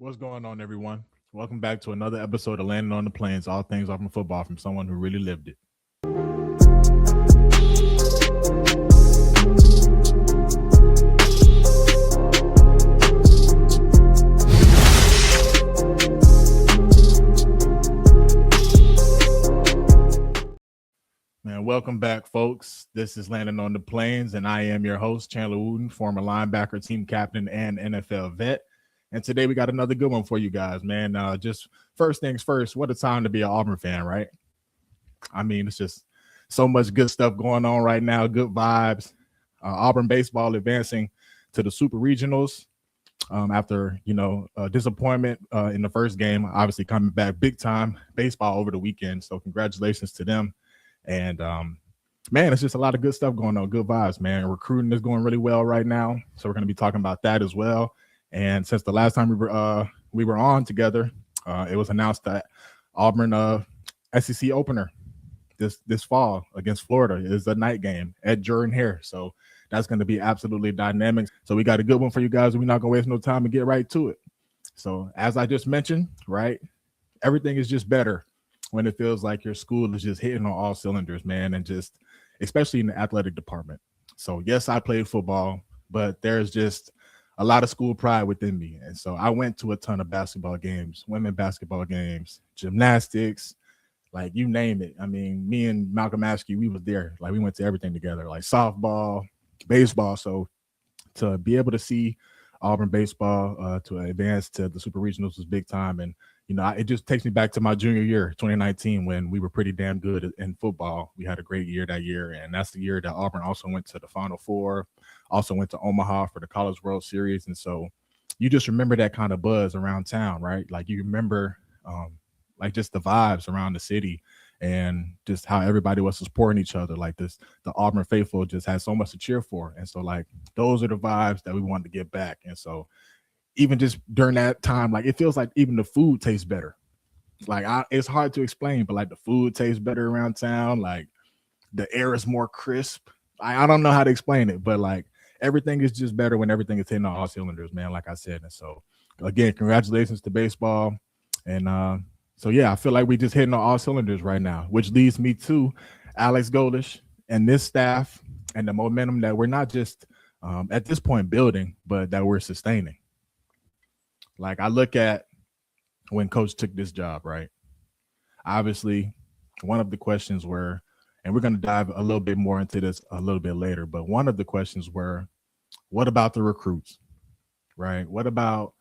What's going on, everyone? Welcome back to another episode of Landing on the Plains, all things Auburn football from someone who really lived it. Man, welcome back, folks. This is Landing on the Plains, and I am your host, Chandler Wooten, former linebacker, team captain, and NFL vet. And today we got another good one for you guys, man. Just first things first, what a time to be an Auburn fan, right? I mean, it's just so much good stuff going on right now, good vibes. Auburn baseball advancing to the Super Regionals after, disappointment in the first game, obviously coming back big time baseball over the weekend. So congratulations to them. And, man, it's just a lot of good stuff going on, good vibes, man. Recruiting is going really well right now. So we're going to be talking about that as well. And since the last time we were on together, it was announced that Auburn SEC opener this fall against Florida is a night game at Jordan-Hare. So that's going to be absolutely dynamic. So we got a good one for you guys. We're not going to waste no time and get right to it. So as I just mentioned, right, everything is just better when it feels like your school is just hitting on all cylinders, man, and just especially in the athletic department. So yes, I played football, but there's just a lot of school pride within me. And so I went to a ton of basketball games, women basketball games, gymnastics, like you name it. I mean, me and Malcolm Askew, we was there. Like we went to everything together, like softball, baseball. So to be able to see Auburn baseball to advance to the Super Regionals was big time. And, it just takes me back to my junior year, 2019, when we were pretty damn good in football. We had a great year that year. And that's the year that Auburn also went to the Final Four, also went to Omaha for the College World Series. And so you just remember that kind of buzz around town, right? Like you remember like just the vibes around the city and just how everybody was supporting each other. Like the Auburn faithful just had so much to cheer for. And so like those are the vibes that we wanted to get back. And so even just during that time, like it feels like even the food tastes better. Like it's hard to explain, but like the food tastes better around town. Like the air is more crisp. I don't know how to explain it, but like everything is just better when everything is hitting on all cylinders, man, like I said. And so again, congratulations to baseball. And so yeah, I feel like we just hitting on all cylinders right now, which leads me to Alex Golesh and this staff and the momentum that we're not just at this point building, but that we're sustaining. Like I look at when coach took this job, right? Obviously, one of the questions were, and we're going to dive a little bit more into this a little bit later, but one of the questions were, what about the recruits, right? What about,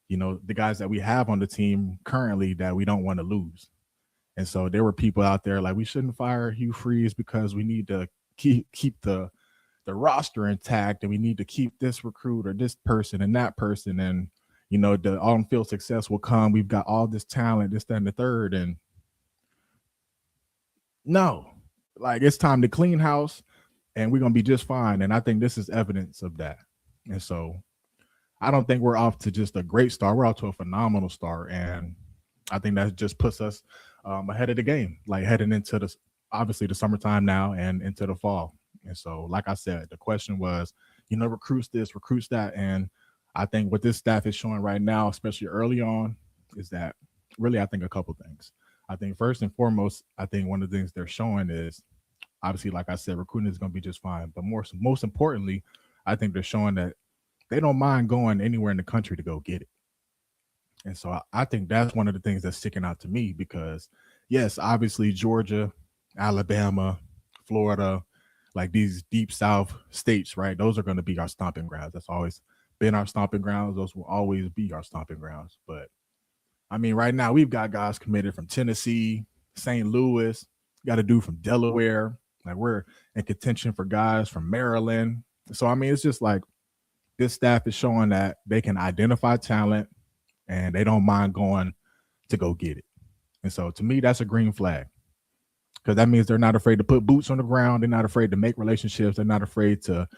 the guys that we have on the team currently that we don't want to lose? And so there were people out there like, we shouldn't fire Hugh Freeze because we need to keep the roster intact, and we need to keep this recruit or this person and that person. And, the on-field success will come. We've got all this talent, this, that, and the third. And no, like it's time to clean house and we're going to be just fine. And I think this is evidence of that. And so I don't think we're off to just a great start. We're off to a phenomenal start. And I think that just puts us ahead of the game, like heading into obviously the summertime now and into the fall. And so, like I said, the question was, recruits this, recruits that. And I think what this staff is showing right now, especially early on, is that really, I think a couple things. I think first and foremost, I think one of the things they're showing is obviously, like I said, recruiting is going to be just fine. But most importantly, I think they're showing that they don't mind going anywhere in the country to go get it. And so I think that's one of the things that's sticking out to me because, yes, obviously Georgia, Alabama, Florida, like these deep South states, right? Those are going to be our stomping grounds. That's always been our stomping grounds. Those will always be our stomping grounds. But I mean, right now we've got guys committed from Tennessee, St. Louis, got a dude from Delaware. Like we're in contention for guys from Maryland. So, I mean, it's just like this staff is showing that they can identify talent and they don't mind going to go get it. And so to me, that's a green flag because that means they're not afraid to put boots on the ground. They're not afraid to make relationships. They're not afraid to,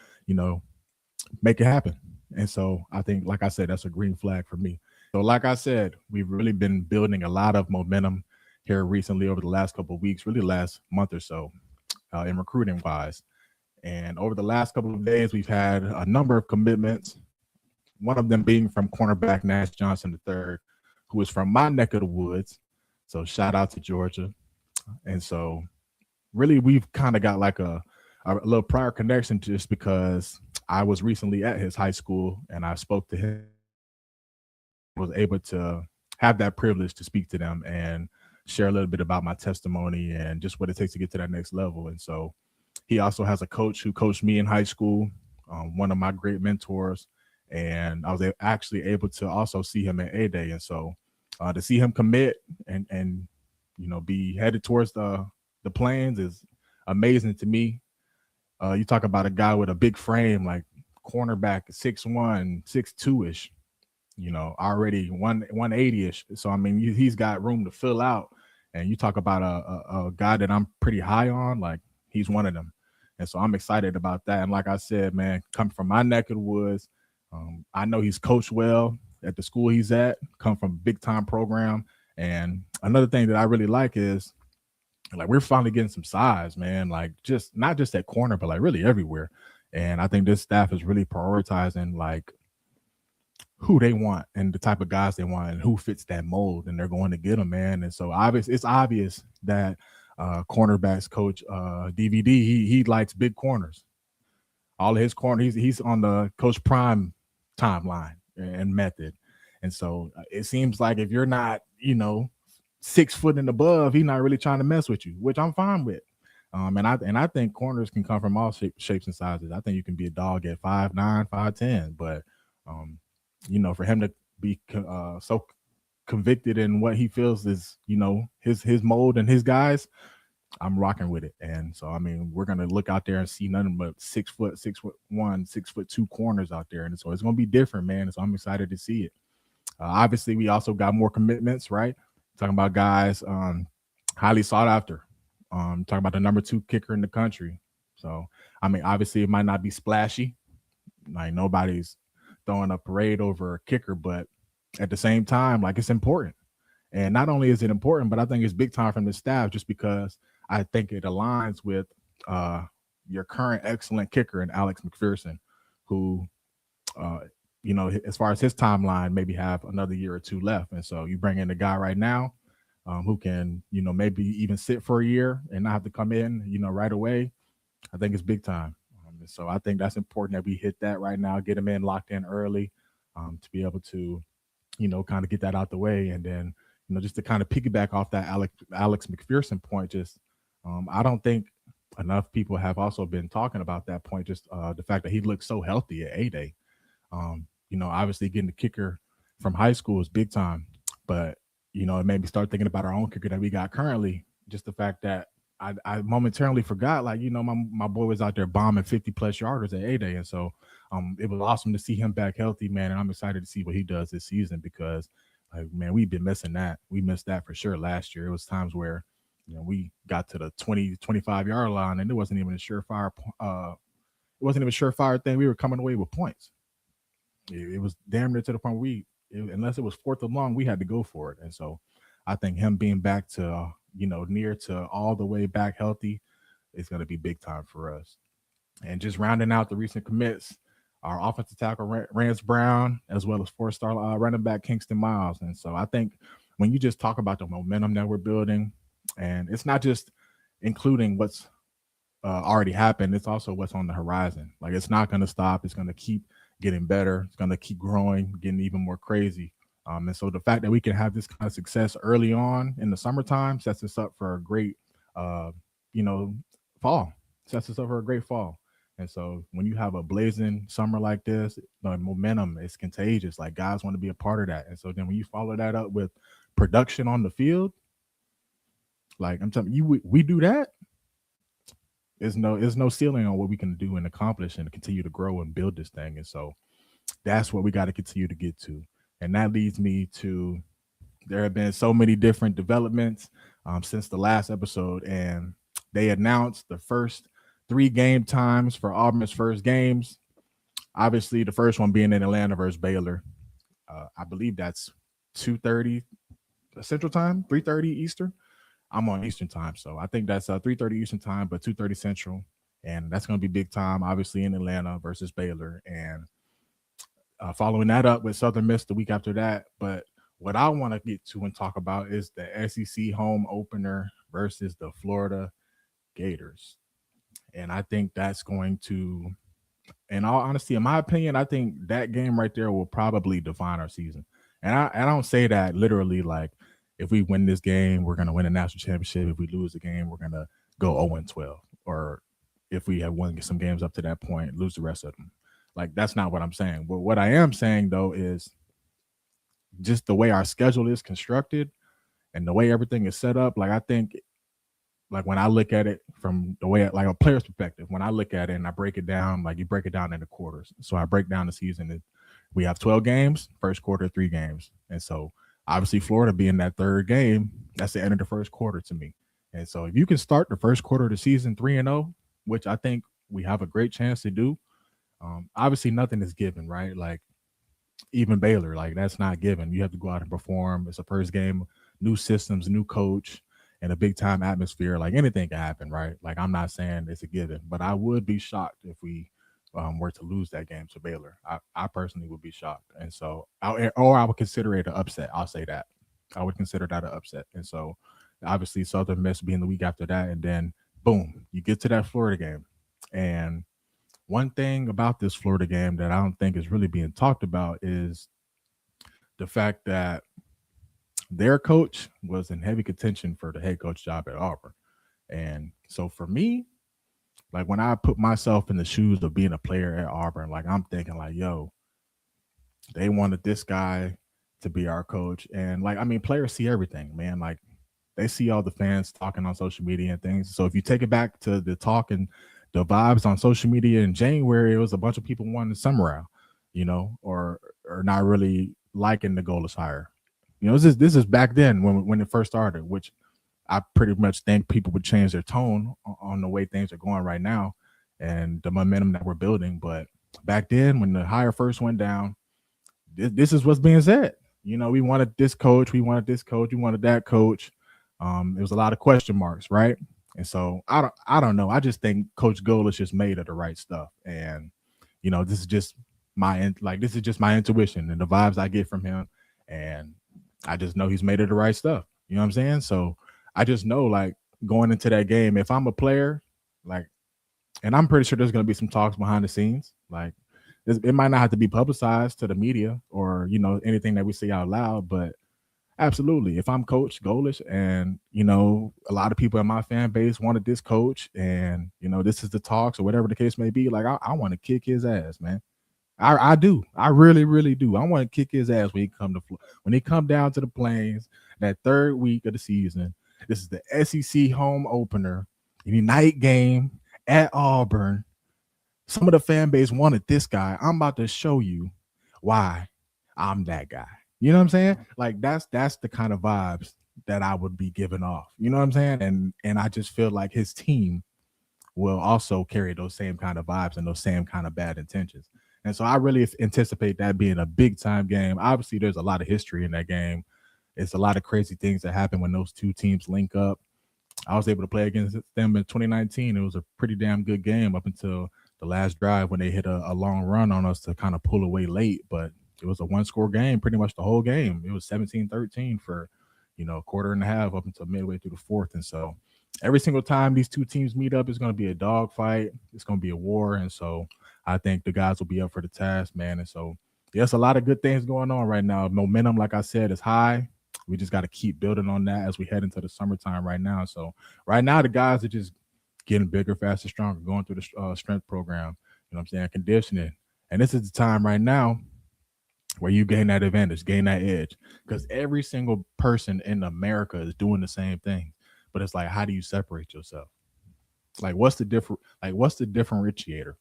make it happen. And so I think, like I said, that's a green flag for me. So like I said, we've really been building a lot of momentum here recently over the last couple of weeks, really last month or so in recruiting wise. And over the last couple of days, we've had a number of commitments. one of them being from cornerback Nash Johnson III, who is from my neck of the woods. So shout out to Georgia. And so really we've kind of got like a little prior connection just because I was recently at his high school and I spoke to him, was able to have that privilege to speak to them and share a little bit about my testimony and just what it takes to get to that next level. And so he also has a coach who coached me in high school, one of my great mentors. And I was actually able to also see him at A-Day. And so to see him commit and be headed towards the Plains is amazing to me. You talk about a guy with a big frame, like cornerback, 6'1", 6'2" ish, already 180 ish. So I mean, he's got room to fill out. And you talk about a guy that I'm pretty high on, like he's one of them. And so I'm excited about that. And like I said, man, coming from my neck of the woods, I know he's coached well at the school he's at, come from a big time program. And another thing that I really like is like we're finally getting some size, man, like just not just at corner, but like really everywhere. And I think this staff is really prioritizing like who they want and the type of guys they want and who fits that mold, and they're going to get them, man. And so it's obvious that cornerbacks coach DVD, he likes big corners. All of his corners, he's on the Coach Prime timeline and method. And so it seems like if you're not, 6 foot and above, he's not really trying to mess with you, which I'm fine with. And I think corners can come from all shapes and sizes. I think you can be a dog at 5'9", 5'10", but for him to be so convicted in what he feels is, his mold and his guys, I'm rocking with it. And so, I mean, we're going to look out there and see nothing but 6'1", 6'2" corners out there. And so it's going to be different, man. And so I'm excited to see it. Obviously, we also got more commitments, right? Talking about guys highly sought after. Talking about the number 2 kicker in the country. So, I mean, obviously, it might not be splashy. Like, nobody's throwing a parade over a kicker, but at the same time, like, it's important. And not only is it important, but I think it's big time from the staff just because I think it aligns with your current excellent kicker in Alex McPherson, who, as far as his timeline, maybe have another year or 2 left. And so you bring in a guy right now who can, maybe even sit for a year and not have to come in, right away. I think it's big time. So I think that's important that we hit that right now, get him in, locked in early to be able to, kind of get that out the way. And then, just to kind of piggyback off that Alex McPherson point, just I don't think enough people have also been talking about that point, just the fact that he looks so healthy at A-Day. Obviously getting the kicker from high school is big time, but, it made me start thinking about our own kicker that we got currently. Just the fact that I momentarily forgot, like, my boy was out there bombing 50+ yarders at A-Day. And so it was awesome to see him back healthy, man. And I'm excited to see what he does this season because, like, man, we've been missing that. We missed that for sure last year. It was times where, we got to the 20, 25-yard line and it wasn't even a surefire thing. We were coming away with points. It was damn near to the point unless it was 4th and long, we had to go for it. And so I think him being back to, near to all the way back healthy is going to be big time for us. And just rounding out the recent commits, our offensive tackle, Rance Brown, as well as 4-star running back Kingston Miles. And so I think when you just talk about the momentum that we're building, and it's not just including what's already happened, it's also what's on the horizon. Like, it's not going to stop. It's going to keep getting better. It's going to keep growing, getting even more crazy. And so the fact that we can have this kind of success early on in the summertime sets us up for a great, fall. Sets us up for a great fall. And so when you have a blazing summer like this, the momentum is contagious. Like, guys want to be a part of that. And so then when you follow that up with production on the field, like I'm telling you, we do that. There's no ceiling on what we can do and accomplish and continue to grow and build this thing. And so that's what we got to continue to get to. And that leads me to, there have been so many different developments since the last episode, and they announced the first 3 game times for Auburn's first games. Obviously, the first one being in Atlanta versus Baylor. I believe that's 2:30 Central Time, 3:30 Eastern. I'm on Eastern Time, so I think that's 3:30 Eastern Time, but 2:30 Central, and that's going to be big time, obviously, in Atlanta versus Baylor. And Following that up with Southern Miss the week after that. But what I want to get to and talk about is the SEC home opener versus the Florida Gators. And I think that's going to, in all honesty, in my opinion, I think that game right there will probably define our season. And I don't say that literally like if we win this game, we're gonna win a national championship. If we lose the game, we're gonna go 0-12. Or if we have won some games up to that point, lose the rest of them. Like that's not what I'm saying. But what I am saying though is just the way our schedule is constructed and the way everything is set up. Like I think like when I look at it from the way like a player's perspective, when I look at it and I break it down, like you break it down into quarters. So I break down the season. We have 12 games, first quarter, 3 games. And so obviously Florida being that third game, that's the end of the first quarter to me. And so if you can start the first quarter of the season 3-0, which I think we have a great chance to do, obviously nothing is given, right? Like even Baylor, like that's not given. You have to go out and perform. It's a first game, new systems, new coach, and a big time atmosphere. Like anything can happen, right? Like I'm not saying it's a given, but I would be shocked if we were to lose that game to Baylor. I personally would be shocked, and so I would consider it an upset. I'll say that I would consider that an upset, and so obviously Southern Miss being the week after that, and then boom, you get to that Florida game, and one thing about this Florida game that I don't think is really being talked about is the fact that their coach was in heavy contention for the head coach job at Auburn. And so for me, like when I put myself in the shoes of being a player at Auburn, like I'm thinking like, yo, they wanted this guy to be our coach. And like, I mean, players see everything, man. Like they see all the fans talking on social media and things. So if you take it back to the talk and the vibes on social media in January, it was a bunch of people wanting to summer out, or not really liking the Golesh hire. This is back then when it first started, which I pretty much think people would change their tone on the way things are going right now and the momentum that we're building. But back then, when the hire first went down, this is what's being said. We wanted this coach, we wanted this coach, we wanted that coach. It was a lot of question marks, right? And so I don't know. I just think Coach Golesh is made of the right stuff, and this is just this is just my intuition and the vibes I get from him, and I just know he's made of the right stuff. You know what I'm saying? So I just know, like, going into that game, if I'm a player, like, and I'm pretty sure there's going to be some talks behind the scenes. Like, it might not have to be publicized to the media or, anything that we say out loud, but absolutely. If I'm Coach Golesh and, a lot of people in my fan base wanted this coach and, this is the talks or whatever the case may be, like, I want to kick his ass, man. I do. I really, really do. I want to kick his ass when he come down to the Plains that third week of the season. This is the SEC home opener, night game at Auburn. Some of the fan base wanted this guy. I'm about to show you why I'm that guy. You know what I'm saying? Like that's the kind of vibes that I would be giving off. You know what I'm saying? And I just feel like his team will also carry those same kind of vibes and those same kind of bad intentions. And so I really anticipate that being a big time game. Obviously, there's a lot of history in that game. It's a lot of crazy things that happen when those two teams link up. I was able to play against them in 2019. It was a pretty damn good game up until the last drive when they hit a long run on us to kind of pull away late. But it was a one-score game pretty much the whole game. It was 17-13 for, a quarter and a half up until midway through the fourth. And so every single time these two teams meet up, it's going to be a dogfight. It's going to be a war. And so I think the guys will be up for the task, man. And so there's a lot of good things going on right now. Momentum, like I said, is high. We just got to keep building on that as we head into the summertime right now. So right now, the guys are just getting bigger, faster, stronger, going through the strength program, you know what I'm saying, conditioning. And this is the time right now where you gain that advantage, gain that edge, because every single person in America is doing the same thing. But it's like, how do you separate yourself? Like, what's the differentiator?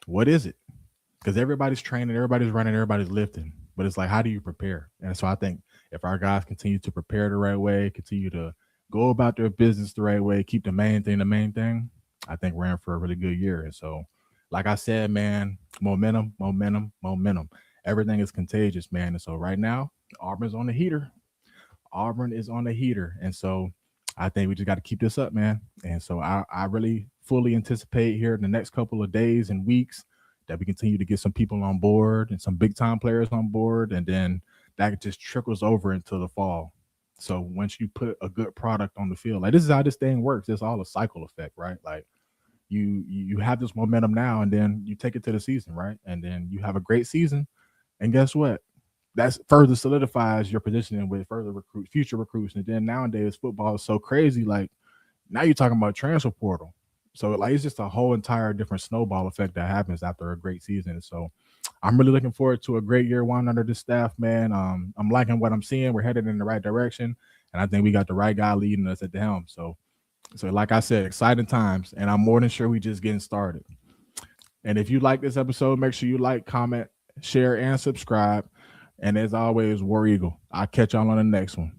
What is it? Because everybody's training, everybody's running, everybody's lifting. But it's like, how do you prepare? And so I think if our guys continue to prepare the right way, continue to go about their business the right way, keep the main thing, I think we're in for a really good year. And so, like I said, man, momentum. Everything is contagious, man. And so right now, Auburn's on the heater. Auburn is on the heater. And so I think we just got to keep this up, man. And so I really fully anticipate here in the next couple of days and weeks, that we continue to get some people on board and some big time players on board, and then that just trickles over into the fall. So once you put a good product on the field, like this is how this thing works. It's all a cycle effect, right? Like you have this momentum now, and then you take it to the season, right? And then you have a great season, and guess what? That's further solidifies your positioning with further future recruits. And then nowadays football is so crazy, like now you're talking about transfer portal. So like it's just a whole entire different snowball effect that happens after a great season. So I'm really looking forward to a great year one under the staff, man. I'm liking what I'm seeing. We're headed in the right direction, and I think we got the right guy leading us at the helm. So like I said, exciting times, and I'm more than sure we just getting started. And if you like this episode, make sure you like, comment, share, and subscribe. And as always, War Eagle. I'll catch y'all on the next one.